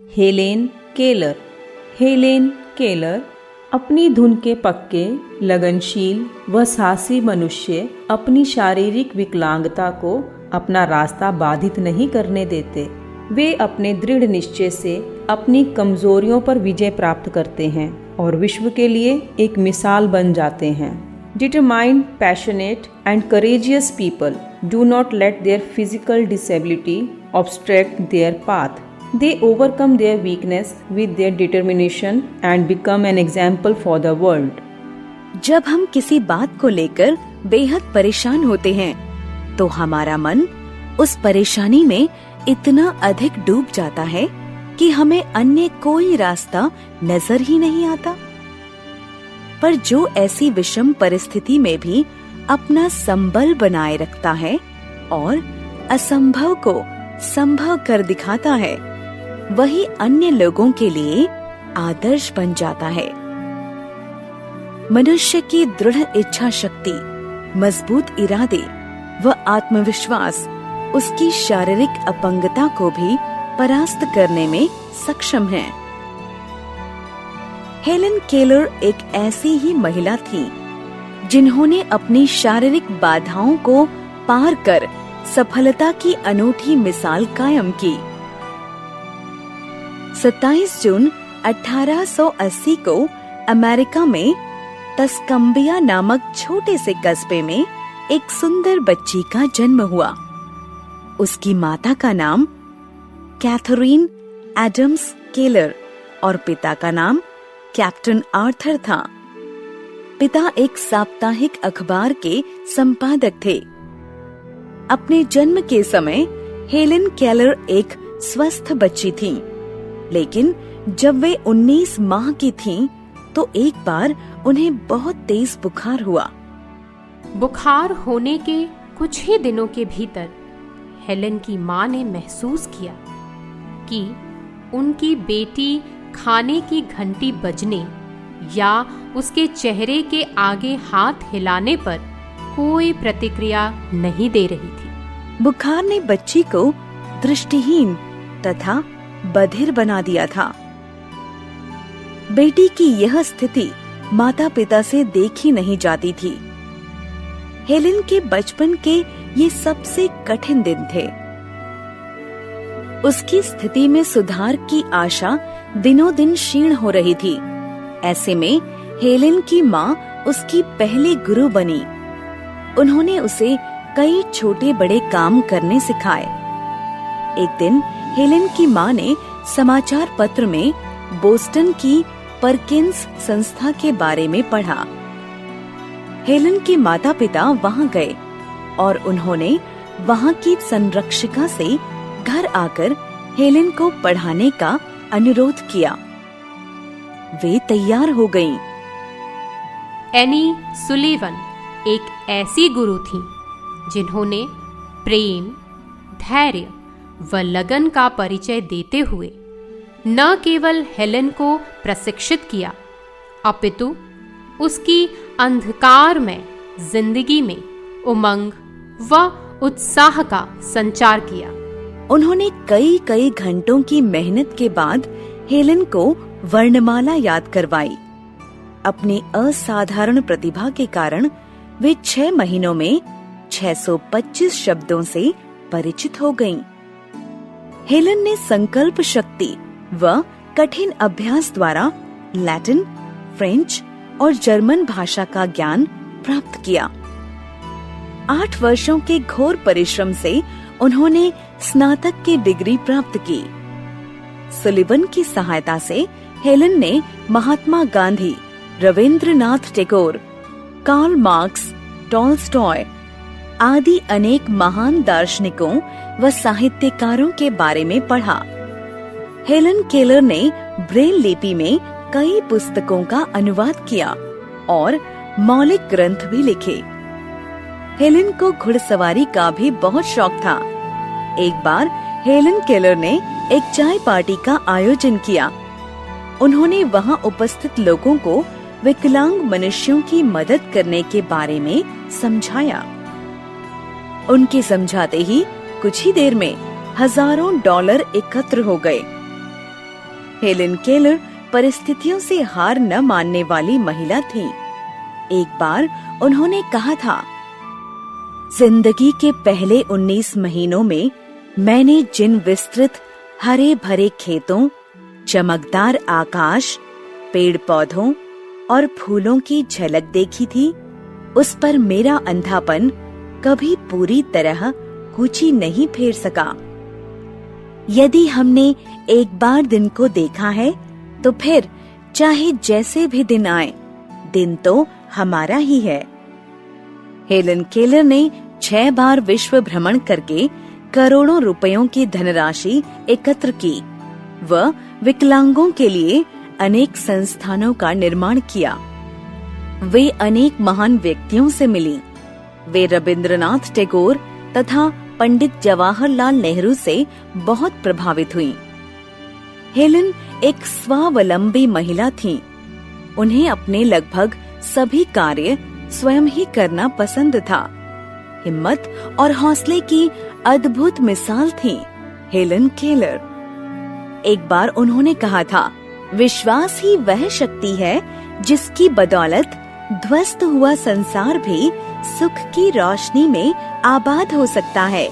Helen Keller. Helen Keller अपनी धुन के पक्के, लगनशील व साहसी मनुष्य अपनी शारीरिक विकलांगता को अपना रास्ता बाधित नहीं करने देते। वे अपने दृढ़ निश्चय से अपनी कमजोरियों पर विजय प्राप्त करते हैं और विश्व के लिए एक मिसाल बन जाते हैं। Determined, passionate and courageous people do not let their physical disability obstruct their path. They overcome their weakness with their determination and become an example for the world. जब हम किसी बात को लेकर बेहद परेशान होते हैं, तो हमारा मन उस परेशानी में इतना अधिक डूब जाता है कि हमें अन्य कोई रास्ता नजर ही नहीं आता। पर जो ऐसी विषम परिस्थिति में भी अपना संबल बनाए रखता है और असंभव को संभव कर दिखाता है, वही अन्य लोगों के लिए आदर्श बन जाता है। मनुष्य की दृढ़ इच्छा शक्ति, मजबूत इरादे व आत्मविश्वास उसकी शारीरिक अपंगता को भी परास्त करने में सक्षम है। हेलेन केलर एक ऐसी ही महिला थी जिन्होंने अपनी शारीरिक बाधाओं को पार कर सफलता की अनूठी मिसाल कायम की। 27 जून 1880 को अमेरिका में तस्कम्बिया नामक छोटे से कस्बे में एक सुंदर बच्ची का जन्म हुआ। उसकी माता का नाम कैथरीन एडम्स केलर और पिता का नाम कैप्टन आर्थर था। पिता एक साप्ताहिक अखबार के संपादक थे। अपने जन्म के समय हेलेन केलर एक स्वस्थ बच्ची थी, लेकिन जब वे 19 माह की थीं, तो एक बार उन्हें बहुत तेज बुखार हुआ। बुखार होने के कुछ ही दिनों के भीतर हेलेन की मां ने महसूस किया कि उनकी बेटी खाने की घंटी बजने या उसके चेहरे के आगे हाथ हिलाने पर कोई प्रतिक्रिया नहीं दे रही थी। बुखार ने बच्ची को दृष्टिहीन तथा बधिर बना दिया था। बेटी की यह स्थिति माता पिता से देखी नहीं जाती थी। हेलेन के बचपन के ये सबसे कठिन दिन थे। उसकी स्थिति में सुधार की आशा दिनों दिन क्षीण हो रही थी। ऐसे में हेलेन की माँ उसकी पहली गुरु बनी। उन्होंने उसे कई छोटे बड़े काम करने सिखाए। एक दिन हेलेन की माँ ने समाचार पत्र में बोस्टन की परकिंस संस्था के बारे में पढ़ा। हेलेन के माता पिता वहाँ गए और उन्होंने वहाँ की संरक्षिका से घर आकर हेलेन को पढ़ाने का अनुरोध किया। वे तैयार हो गईं। एनी सुलीवन एक ऐसी गुरु थी जिन्होंने प्रेम, धैर्य व लगन का परिचय देते हुए न केवल हेलेन को प्रशिक्षित किया, अपितु उसकी अंधकार में जिंदगी में उमंग व उत्साह का संचार किया। उन्होंने कई घंटों की मेहनत के बाद हेलेन को वर्णमाला याद करवाई। अपनी असाधारण प्रतिभा के कारण वे 6 महीनों में 625 शब्दों से परिचित हो गईं। हेलेन ने संकल्प शक्ति व कठिन अभ्यास द्वारा लैटिन, फ्रेंच और जर्मन भाषा का ज्ञान प्राप्त किया। 8 वर्षों के घोर परिश्रम से उन्होंने स्नातक की डिग्री प्राप्त की। सुलिवन की सहायता से हेलेन ने Mahatma Gandhi, Rabindranath Tagore, Karl Marx, Tolstoy आदि अनेक महान दार्शनिकों व साहित्यकारों के बारे में पढ़ा। हेलेन केलर ने ब्रेल लिपि में कई पुस्तकों का अनुवाद किया और मौलिक ग्रंथ भी लिखे। हेलेन को घुड़सवारी का भी बहुत शौक था। एक बार हेलेन केलर ने एक चाय पार्टी का आयोजन किया। उन्होंने वहां उपस्थित लोगों को विकलांग मनुष्यों की मदद करने के बारे में समझाया। उनके समझाते ही कुछ ही देर में हजारों डॉलर एकत्र हो गए। हेलेन केलर परिस्थितियों से हार न मानने वाली महिला थी। एक बार उन्होंने कहा था, जिंदगी के पहले 19 महीनों में मैंने जिन विस्तृत हरे भरे खेतों, चमकदार आकाश, पेड़ पौधों और फूलों की झलक देखी थी, उस पर मेरा अंधापन कभी पूरी तरह कूची नहीं फेर सका। यदि हमने एक बार दिन को देखा है तो फिर चाहे जैसे भी दिन आए, दिन तो हमारा ही है। हेलेन केलर ने 6 बार विश्व भ्रमण करके करोड़ों रुपयों की धनराशि एकत्र की। वह विकलांगों के लिए अनेक संस्थानों का निर्माण किया। वे अनेक महान व्यक्तियों से मिली। वे रविंद्रनाथ टैगोर तथा पंडित जवाहरलाल नेहरू से बहुत प्रभावित हुई। हेलेन एक स्वावलंबी महिला थीं। उन्हें अपने लगभग सभी कार्य स्वयं ही करना पसंद था। हिम्मत और हौसले की अद्भुत मिसाल थी हेलेन केलर। एक बार उन्होंने कहा था, विश्वास ही वह शक्ति है जिसकी बदौलत ध्वस्त हुआ संसार भी सुख की रोशनी में आबाद हो सकता है।